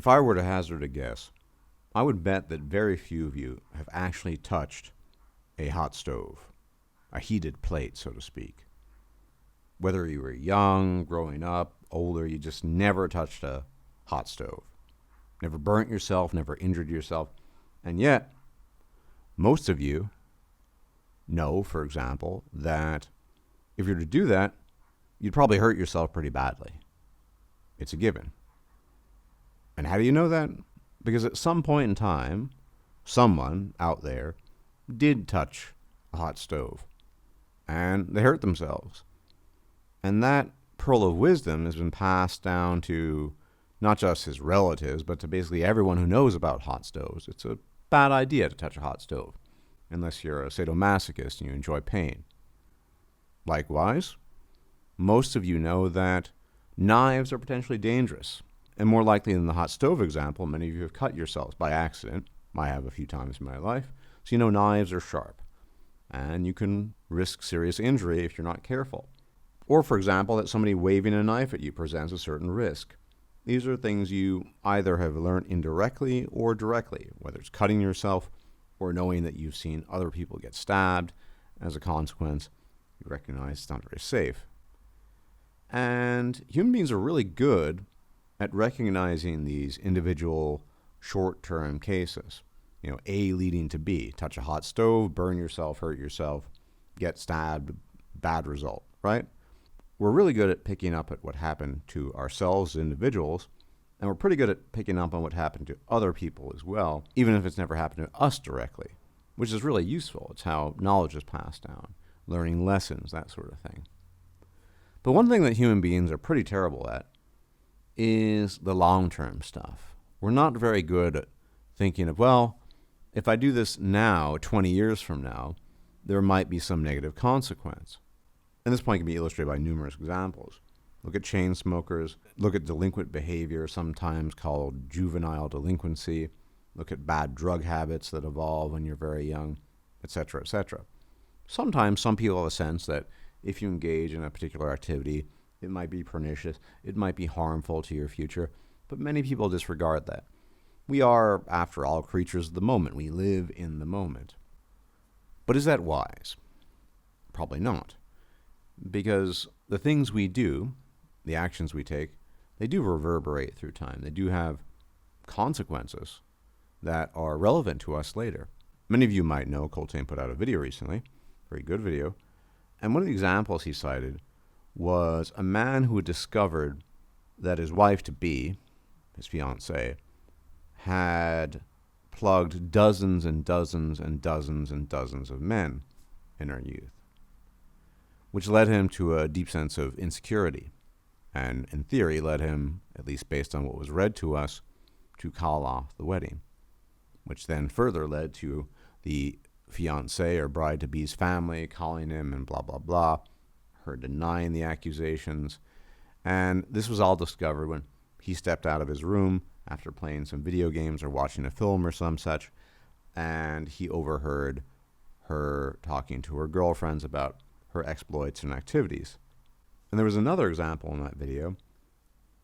If I were to hazard a guess, I would bet that very few of you have actually touched a hot stove, a heated plate, so to speak. Whether you were young, growing up, older, you just never touched a hot stove. Never burnt yourself, never injured yourself. And yet, most of you know, for example, that if you were to do that, you'd probably hurt yourself pretty badly. It's a given. And how do you know that? Because at some point in time, someone out there did touch a hot stove, and they hurt themselves. And that pearl of wisdom has been passed down to not just his relatives, but to basically everyone who knows about hot stoves. It's a bad idea to touch a hot stove, unless you're a sadomasochist and you enjoy pain. Likewise, most of you know that knives are potentially dangerous. And more likely than the hot stove example, many of you have cut yourselves by accident. I have a few times in my life. So you know knives are sharp. And you can risk serious injury if you're not careful. Or, for example, that somebody waving a knife at you presents a certain risk. These are things you either have learned indirectly or directly, whether it's cutting yourself or knowing that you've seen other people get stabbed. As a consequence, you recognize it's not very safe. And human beings are really good at recognizing these individual short-term cases. You know, A leading to B. Touch a hot stove, burn yourself, hurt yourself, get stabbed, bad result, right? We're really good at picking up at what happened to ourselves as individuals, and we're pretty good at picking up on what happened to other people as well, even if it's never happened to us directly, which is really useful. It's how knowledge is passed down, learning lessons, that sort of thing. But one thing that human beings are pretty terrible at is the long-term stuff. We're not very good at thinking of, well, if I do this now, 20 years from now, there might be some negative consequence. And this point can be illustrated by numerous examples. Look at chain smokers, look at delinquent behavior, sometimes called juvenile delinquency, look at bad drug habits that evolve when you're very young, etc., etc. Sometimes some people have a sense that if you engage in a particular activity, it might be pernicious, it might be harmful to your future, but many people disregard that. We are, after all, creatures of the moment. We live in the moment. But is that wise? Probably not. Because the things we do, the actions we take, they do reverberate through time. They do have consequences that are relevant to us later. Many of you might know Coltrane put out a video recently, very good video, and one of the examples he cited was a man who had discovered that his wife-to-be, his fiancée, had plugged dozens and dozens and dozens and dozens of men in her youth, which led him to a deep sense of insecurity, and in theory led him, at least based on what was read to us, to call off the wedding, which then further led to the fiancé or bride-to-be's family calling him and blah, blah, blah, her denying the accusations. And this was all discovered when he stepped out of his room after playing some video games or watching a film or some such, and he overheard her talking to her girlfriends about her exploits and activities. And there was another example in that video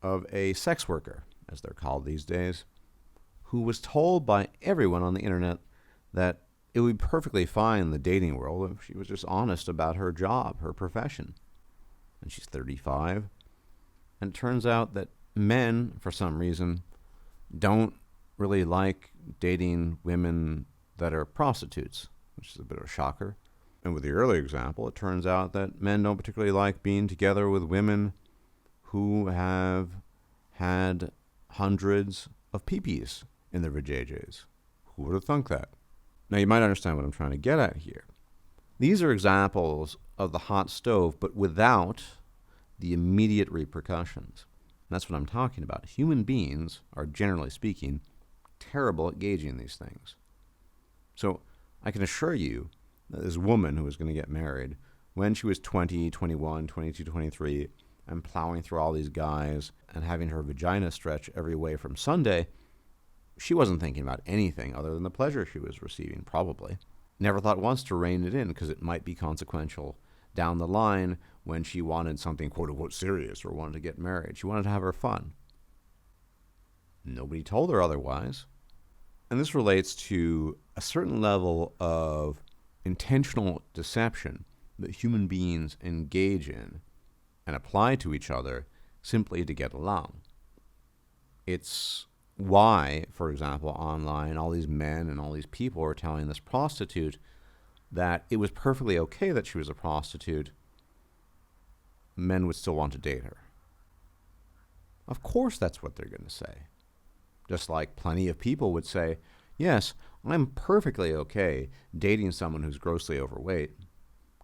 of a sex worker, as they're called these days, who was told by everyone on the internet that it would be perfectly fine in the dating world if she was just honest about her job, her profession. And she's 35. And it turns out that men, for some reason, don't really like dating women that are prostitutes, which is a bit of a shocker. And with the earlier example, it turns out that men don't particularly like being together with women who have had hundreds of peepees in their vajayjays. Who would have thunk that? Now, you might understand what I'm trying to get at here. These are examples of the hot stove, but without the immediate repercussions. And that's what I'm talking about. Human beings are, generally speaking, terrible at gauging these things. So I can assure you that this woman who was going to get married, when she was 20, 21, 22, 23, and plowing through all these guys and having her vagina stretch every way from Sunday, she wasn't thinking about anything other than the pleasure she was receiving, probably. Never thought once to rein it in because it might be consequential down the line when she wanted something quote-unquote serious or wanted to get married. She wanted to have her fun. Nobody told her otherwise. And this relates to a certain level of intentional deception that human beings engage in and apply to each other simply to get along. It's why, for example, online, all these men and all these people are telling this prostitute that it was perfectly okay that she was a prostitute. Men would still want to date her. Of course that's what they're going to say. Just like plenty of people would say, yes, I'm perfectly okay dating someone who's grossly overweight,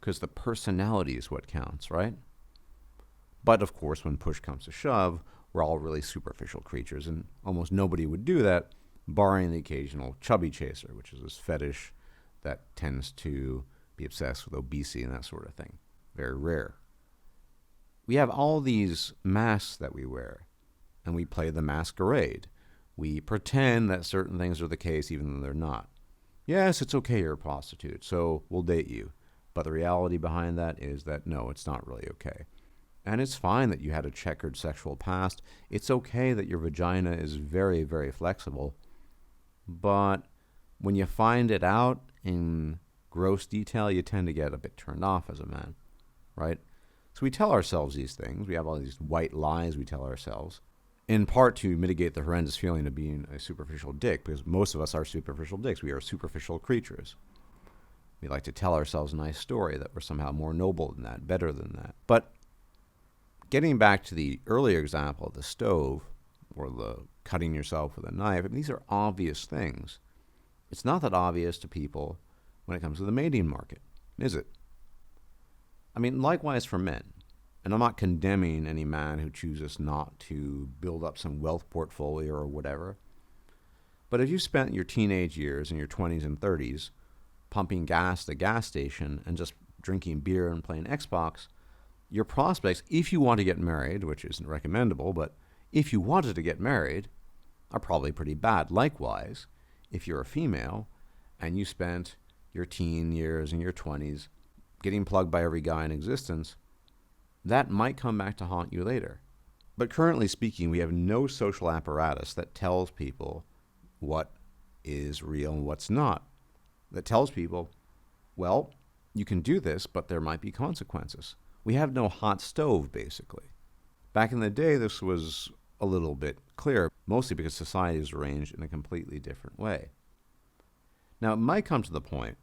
because the personality is what counts, right? But of course, when push comes to shove, we're all really superficial creatures, and almost nobody would do that, barring the occasional chubby chaser, which is this fetish that tends to be obsessed with obesity and that sort of thing. Very rare. We have all these masks that we wear, and we play the masquerade. We pretend that certain things are the case even though they're not. Yes, it's okay you're a prostitute, so we'll date you. But the reality behind that is that no, it's not really okay. And it's fine that you had a checkered sexual past. It's okay that your vagina is very, very flexible. But when you find it out in gross detail, you tend to get a bit turned off as a man, right? So we tell ourselves these things. We have all these white lies we tell ourselves, in part to mitigate the horrendous feeling of being a superficial dick, because most of us are superficial dicks. We are superficial creatures. We like to tell ourselves a nice story that we're somehow more noble than that, better than that. But getting back to the earlier example of the stove or the cutting yourself with a knife, I mean, these are obvious things. It's not that obvious to people when it comes to the mating market, is it? I mean, likewise for men. And I'm not condemning any man who chooses not to build up some wealth portfolio or whatever. But if you spent your teenage years in your 20s and 30s pumping gas at a gas station and just drinking beer and playing Xbox, your prospects, if you want to get married, which isn't recommendable, but if you wanted to get married, are probably pretty bad. Likewise, if you're a female and you spent your teen years and your 20s getting plugged by every guy in existence, that might come back to haunt you later. But currently speaking, we have no social apparatus that tells people what is real and what's not. That tells people, well, you can do this, but there might be consequences. We have no hot stove, basically. Back in the day, this was a little bit clearer, mostly because society is arranged in a completely different way. Now, it might come to the point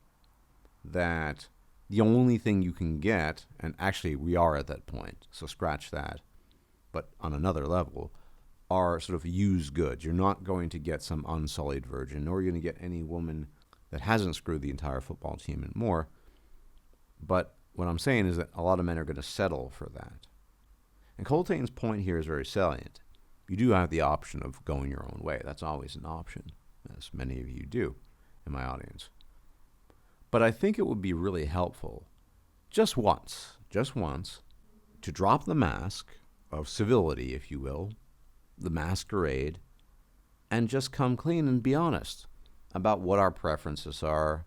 that the only thing you can get, and actually we are at that point, so scratch that, but on another level, are sort of used goods. You're not going to get some unsullied virgin, nor are you going to get any woman that hasn't screwed the entire football team and more. But what I'm saying is that a lot of men are going to settle for that. And Coltane's point here is very salient. You do have the option of going your own way. That's always an option, as many of you do in my audience. But I think it would be really helpful, just once, to drop the mask of civility, if you will, the masquerade, and just come clean and be honest about what our preferences are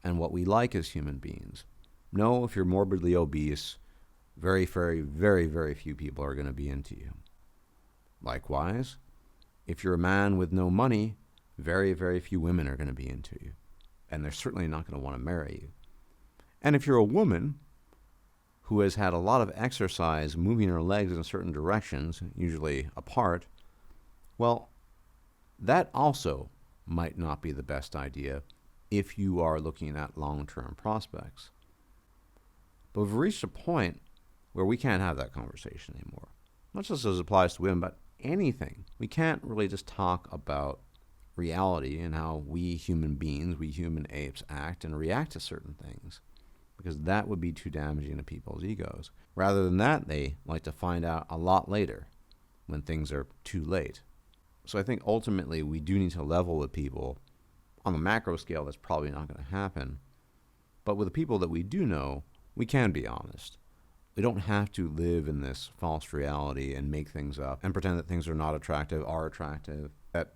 and what we like as human beings. No, if you're morbidly obese, very, very, very, very few people are going to be into you. Likewise, if you're a man with no money, very, very few women are going to be into you. And they're certainly not going to want to marry you. And if you're a woman who has had a lot of exercise moving her legs in certain directions, usually apart, well, that also might not be the best idea if you are looking at long-term prospects. But we've reached a point where we can't have that conversation anymore. Not just as it applies to women, but anything. We can't really just talk about reality and how we human beings, we human apes, act and react to certain things, because that would be too damaging to people's egos. Rather than that, they like to find out a lot later when things are too late. So I think ultimately we do need to level with people. On the macro scale, that's probably not going to happen. But with the people that we do know, we can be honest. We don't have to live in this false reality and make things up and pretend that things are not attractive, are attractive, that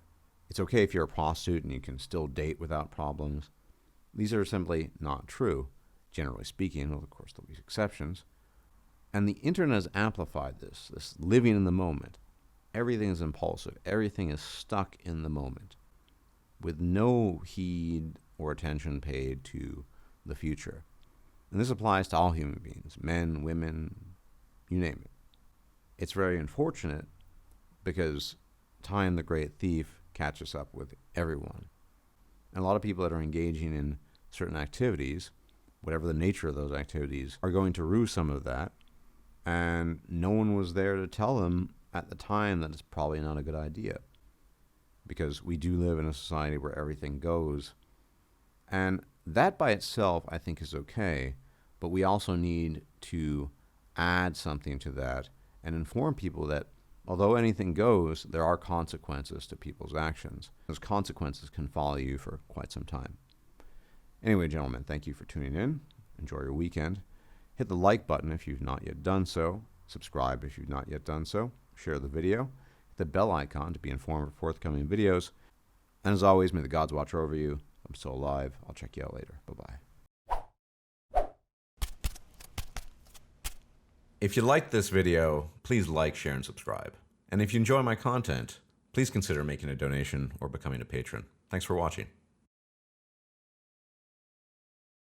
it's okay if you're a prostitute and you can still date without problems. These are simply not true, generally speaking. Well, of course, there'll be exceptions. And the internet has amplified this living in the moment. everything is impulsive. Everything is stuck in the moment with no heed or attention paid to the future. And this applies to all human beings, men, women, you name it. It's very unfortunate because time, the great thief, catches up with everyone. And a lot of people that are engaging in certain activities, whatever the nature of those activities, are going to rue some of that. And no one was there to tell them at the time that it's probably not a good idea. Because we do live in a society where everything goes. And that by itself, I think, is okay. But we also need to add something to that and inform people that although anything goes, there are consequences to people's actions. Those consequences can follow you for quite some time. Anyway, gentlemen, thank you for tuning in. Enjoy your weekend. Hit the like button if you've not yet done so. Subscribe if you've not yet done so. Share the video. Hit the bell icon to be informed of forthcoming videos. And as always, may the gods watch over you. I'm still alive. I'll check you out later. Bye-bye. If you liked this video, please like, share, and subscribe. And if you enjoy my content, please consider making a donation or becoming a patron. Thanks for watching.